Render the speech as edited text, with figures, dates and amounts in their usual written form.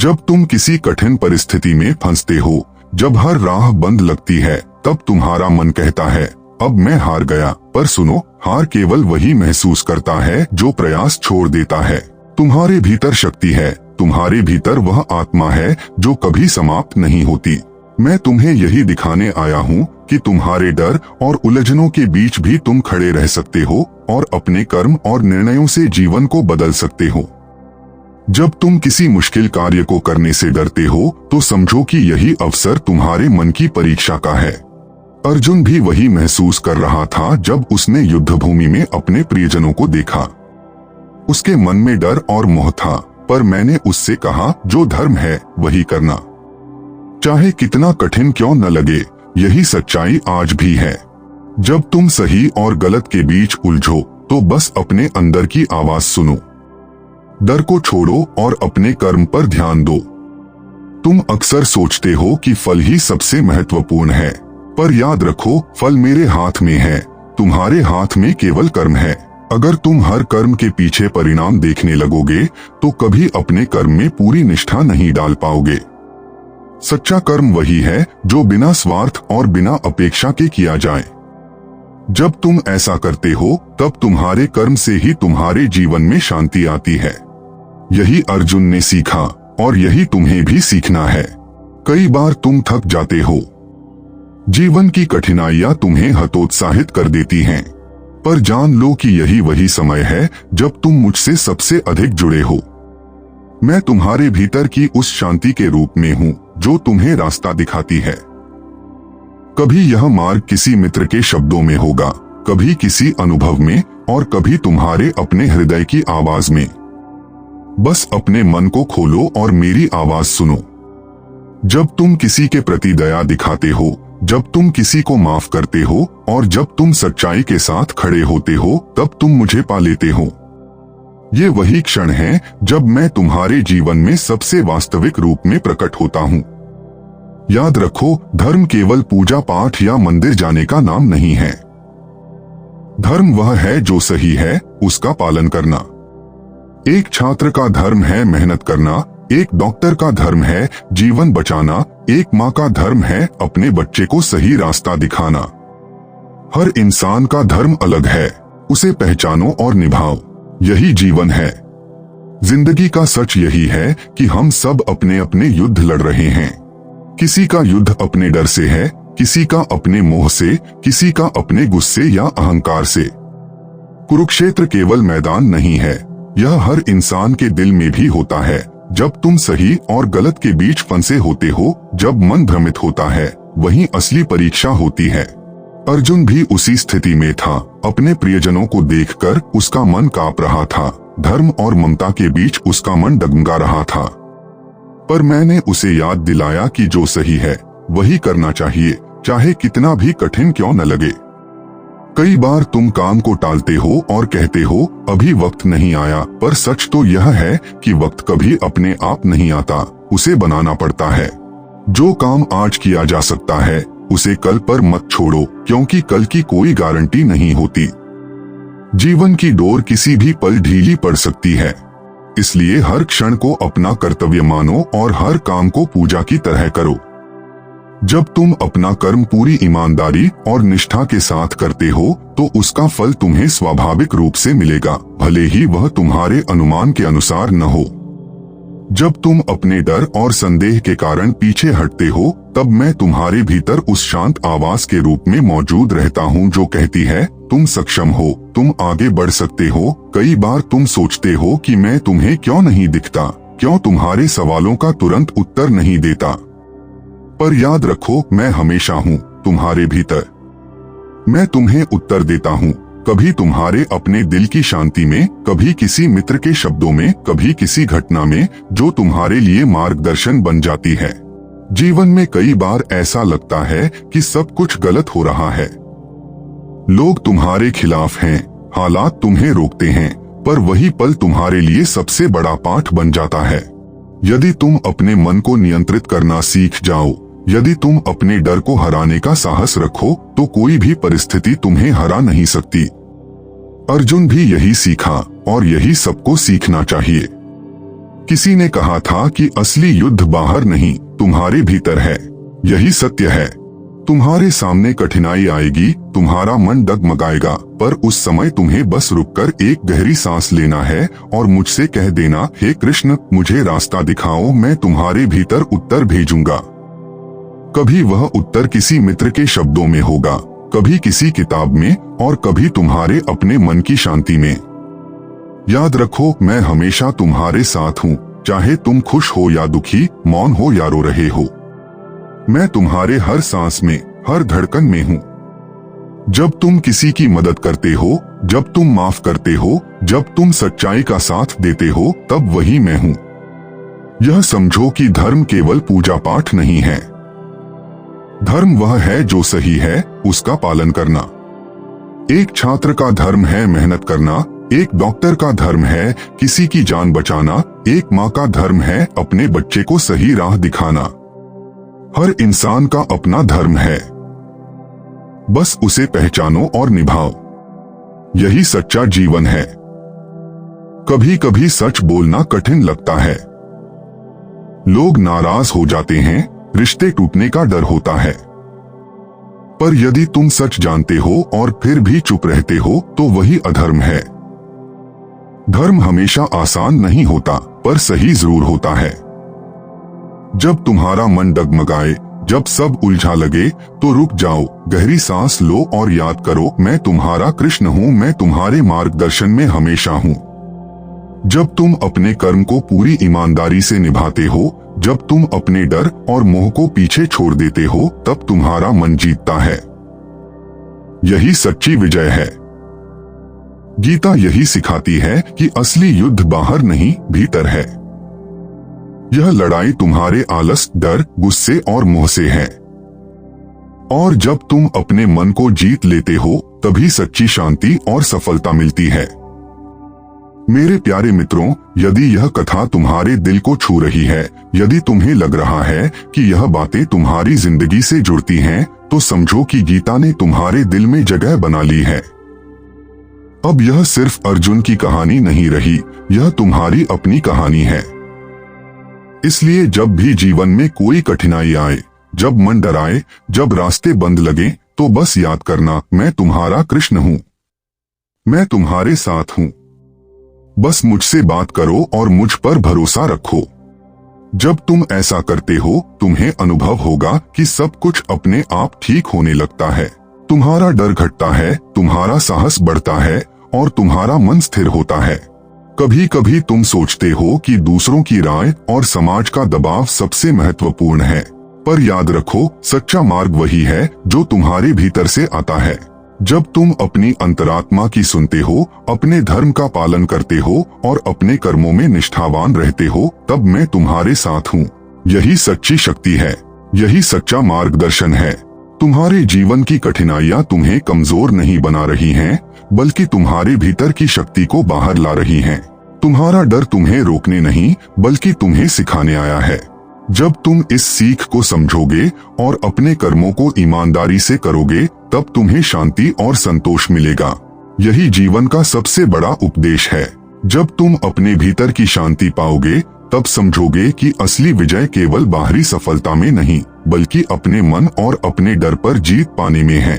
जब तुम किसी कठिन परिस्थिति में फंसते हो, जब हर राह बंद लगती है, तब तुम्हारा मन कहता है अब मैं हार गया। पर सुनो, हार केवल वही महसूस करता है जो प्रयास छोड़ देता है। तुम्हारे भीतर शक्ति है, तुम्हारे भीतर वह आत्मा है जो कभी समाप्त नहीं होती। मैं तुम्हें यही दिखाने आया हूँ कि तुम्हारे डर और उलझनों के बीच भी तुम खड़े रह सकते हो और अपने कर्म और निर्णयों से जीवन को बदल सकते हो। जब तुम किसी मुश्किल कार्य को करने से डरते हो तो समझो कि यही अवसर तुम्हारे मन की परीक्षा का है। अर्जुन भी वही महसूस कर रहा था जब उसने युद्ध भूमि में अपने प्रियजनों को देखा। उसके मन में डर और मोह था, पर मैंने उससे कहा जो धर्म है वही करना, चाहे कितना कठिन क्यों न लगे। यही सच्चाई आज भी है। जब तुम सही और गलत के बीच उलझो तो बस अपने अंदर की आवाज सुनो। डर को छोड़ो और अपने कर्म पर ध्यान दो। तुम अक्सर सोचते हो कि फल ही सबसे महत्वपूर्ण है, पर याद रखो फल मेरे हाथ में है, तुम्हारे हाथ में केवल कर्म है। अगर तुम हर कर्म के पीछे परिणाम देखने लगोगे तो कभी अपने कर्म में पूरी निष्ठा नहीं डाल पाओगे। सच्चा कर्म वही है जो बिना स्वार्थ और बिना अपेक्षा के किया जाए। जब तुम ऐसा करते हो तब तुम्हारे कर्म से ही तुम्हारे जीवन में शांति आती है। यही अर्जुन ने सीखा और यही तुम्हें भी सीखना है। कई बार तुम थक जाते हो, जीवन की कठिनाइयां तुम्हें हतोत्साहित कर देती हैं, पर जान लो कि यही वही समय है जब तुम मुझसे सबसे अधिक जुड़े हो। मैं तुम्हारे भीतर की उस शांति के रूप में हूँ जो तुम्हें रास्ता दिखाती है। कभी यह मार्ग किसी मित्र के शब्दों में होगा, कभी किसी अनुभव में और कभी तुम्हारे अपने हृदय की आवाज में। बस अपने मन को खोलो और मेरी आवाज सुनो। जब तुम किसी के प्रति दया दिखाते हो, जब तुम किसी को माफ करते हो और जब तुम सच्चाई के साथ खड़े होते हो, तब तुम मुझे पा लेते हो। ये वही क्षण है जब मैं तुम्हारे जीवन में सबसे वास्तविक रूप में प्रकट होता हूँ। याद रखो, धर्म केवल पूजा पाठ या मंदिर जाने का नाम नहीं है। धर्म वह है जो सही है, उसका पालन करना। एक छात्र का धर्म है मेहनत करना, एक डॉक्टर का धर्म है जीवन बचाना, एक माँ का धर्म है अपने बच्चे को सही रास्ता दिखाना। हर इंसान का धर्म अलग है, उसे पहचानो और निभाओ। यही जीवन है। जिंदगी का सच यही है कि हम सब अपने अपने युद्ध लड़ रहे हैं। किसी का युद्ध अपने डर से है, किसी का अपने मोह से, किसी का अपने गुस्से या अहंकार से। कुरुक्षेत्र केवल मैदान नहीं है, यह हर इंसान के दिल में भी होता है। जब तुम सही और गलत के बीच फंसे होते हो, जब मन भ्रमित होता है, वही असली परीक्षा होती है। अर्जुन भी उसी स्थिति में था। अपने प्रियजनों को देखकर उसका मन कांप रहा था। धर्म और ममता के बीच उसका मन डगमगा रहा था। पर मैंने उसे याद दिलाया कि जो सही है वही करना चाहिए, चाहे कितना भी कठिन क्यों न लगे। कई बार तुम काम को टालते हो और कहते हो अभी वक्त नहीं आया, पर सच तो यह है कि वक्त कभी अपने आप नहीं आता, उसे बनाना पड़ता है। जो काम आज किया जा सकता है उसे कल पर मत छोड़ो, क्योंकि कल की कोई गारंटी नहीं होती। जीवन की डोर किसी भी पल ढीली पड़ सकती है, इसलिए हर क्षण को अपना कर्तव्य मानो और हर काम को पूजा की तरह करो। जब तुम अपना कर्म पूरी ईमानदारी और निष्ठा के साथ करते हो तो उसका फल तुम्हें स्वाभाविक रूप से मिलेगा, भले ही वह तुम्हारे अनुमान के अनुसार न हो। जब तुम अपने डर और संदेह के कारण पीछे हटते हो, तब मैं तुम्हारे भीतर उस शांत आवाज के रूप में मौजूद रहता हूँ जो कहती है तुम सक्षम हो, तुम आगे बढ़ सकते हो। कई बार तुम सोचते हो कि मैं तुम्हें क्यों नहीं दिखता, क्यों तुम्हारे सवालों का तुरंत उत्तर नहीं देता, पर याद रखो मैं हमेशा हूँ तुम्हारे भीतर। मैं तुम्हें उत्तर देता हूँ, कभी तुम्हारे अपने दिल की शांति में, कभी किसी मित्र के शब्दों में, कभी किसी घटना में जो तुम्हारे लिए मार्गदर्शन बन जाती है। जीवन में कई बार ऐसा लगता है कि सब कुछ गलत हो रहा है, लोग तुम्हारे खिलाफ हैं, हालात तुम्हें रोकते हैं, पर वही पल तुम्हारे लिए सबसे बड़ा पाठ बन जाता है। यदि तुम अपने मन को नियंत्रित करना सीख जाओ, यदि तुम अपने डर को हराने का साहस रखो, तो कोई भी परिस्थिति तुम्हें हरा नहीं सकती। अर्जुन भी यही सीखा और यही सबको सीखना चाहिए। किसी ने कहा था कि असली युद्ध बाहर नहीं, तुम्हारे भीतर है। यही सत्य है। तुम्हारे सामने कठिनाई आएगी, तुम्हारा मन डगमगाएगा, पर उस समय तुम्हें बस रुककर एक गहरी सांस लेना है और मुझसे कह देना, हे कृष्ण, मुझे रास्ता दिखाओ, मैं तुम्हारे भीतर उत्तर भेजूंगा। कभी वह उत्तर किसी मित्र के शब्दों में होगा, कभी किसी किताब में, और कभी तुम्हारे अपने मन की शांति में। याद रखो, मैं हमेशा तुम्हारे साथ हूँ, चाहे तुम खुश हो या दुखी, मौन हो या रो रहे हो। मैं तुम्हारे हर सांस में, हर धड़कन में हूँ। जब तुम किसी की मदद करते हो, जब तुम माफ करते हो, जब तुम सच्चाई का साथ देते हो, तब वही मैं हूँ। यह समझो कि धर्म केवल पूजा पाठ नहीं है। धर्म वह है जो सही है, उसका पालन करना। एक छात्र का धर्म है मेहनत करना, एक डॉक्टर का धर्म है किसी की जान बचाना, एक माँ का धर्म है अपने बच्चे को सही राह दिखाना। हर इंसान का अपना धर्म है, बस उसे पहचानो और निभाओ। यही सच्चा जीवन है। कभी कभी सच बोलना कठिन लगता है। लोग नाराज हो जाते हैं, रिश्ते टूटने का डर होता है। पर यदि तुम सच जानते हो और फिर भी चुप रहते हो, तो वही अधर्म है। धर्म हमेशा आसान नहीं होता, पर सही जरूर होता है। जब तुम्हारा मन डगमगाए, जब सब उलझा लगे, तो रुक जाओ, गहरी सांस लो और याद करो, मैं तुम्हारा कृष्ण हूँ, मैं तुम्हारे मार्गदर्शन में हमेशा हूँ। जब तुम अपने कर्म को पूरी ईमानदारी से निभाते हो, जब तुम अपने डर और मोह को पीछे छोड़ देते हो, तब तुम्हारा मन जीतता है। यही सच्ची विजय है। गीता यही सिखाती है कि असली युद्ध बाहर नहीं, भीतर है। यह लड़ाई तुम्हारे आलस, डर, गुस्से और मोह से है। और जब तुम अपने मन को जीत लेते हो, तभी सच्ची शांति और सफलता मिलती है। मेरे प्यारे मित्रों, यदि यह कथा तुम्हारे दिल को छू रही है, यदि तुम्हें लग रहा है कि यह बातें तुम्हारी जिंदगी से जुड़ती हैं, तो समझो कि गीता ने तुम्हारे दिल में जगह बना ली है। अब यह सिर्फ अर्जुन की कहानी नहीं रही, यह तुम्हारी अपनी कहानी है। इसलिए जब भी जीवन में कोई कठिनाई आए, जब मन डराए, जब रास्ते बंद लगे, तो बस याद करना, मैं तुम्हारा कृष्ण हूँ, मैं तुम्हारे साथ हूँ। बस मुझसे बात करो और मुझ पर भरोसा रखो। जब तुम ऐसा करते हो, तुम्हें अनुभव होगा कि सब कुछ अपने आप ठीक होने लगता है। तुम्हारा डर घटता है, तुम्हारा साहस बढ़ता है और तुम्हारा मन स्थिर होता है। कभी कभी तुम सोचते हो कि दूसरों की राय और समाज का दबाव सबसे महत्वपूर्ण है, पर याद रखो, सच्चा मार्ग वही है जो तुम्हारे भीतर से आता है। जब तुम अपनी अंतरात्मा की सुनते हो, अपने धर्म का पालन करते हो और अपने कर्मों में निष्ठावान रहते हो, तब मैं तुम्हारे साथ हूँ। यही सच्ची शक्ति है, यही सच्चा मार्गदर्शन है। तुम्हारे जीवन की कठिनाइयाँ तुम्हें कमजोर नहीं बना रही हैं, बल्कि तुम्हारे भीतर की शक्ति को बाहर ला रही हैं। तुम्हारा डर तुम्हें रोकने नहीं, बल्कि तुम्हें सिखाने आया है। जब तुम इस सीख को समझोगे और अपने कर्मों को ईमानदारी से करोगे, तब तुम्हें शांति और संतोष मिलेगा। यही जीवन का सबसे बड़ा उपदेश है। जब तुम अपने भीतर की शांति पाओगे, तब समझोगे कि असली विजय केवल बाहरी सफलता में नहीं, बल्कि अपने मन और अपने डर पर जीत पाने में है।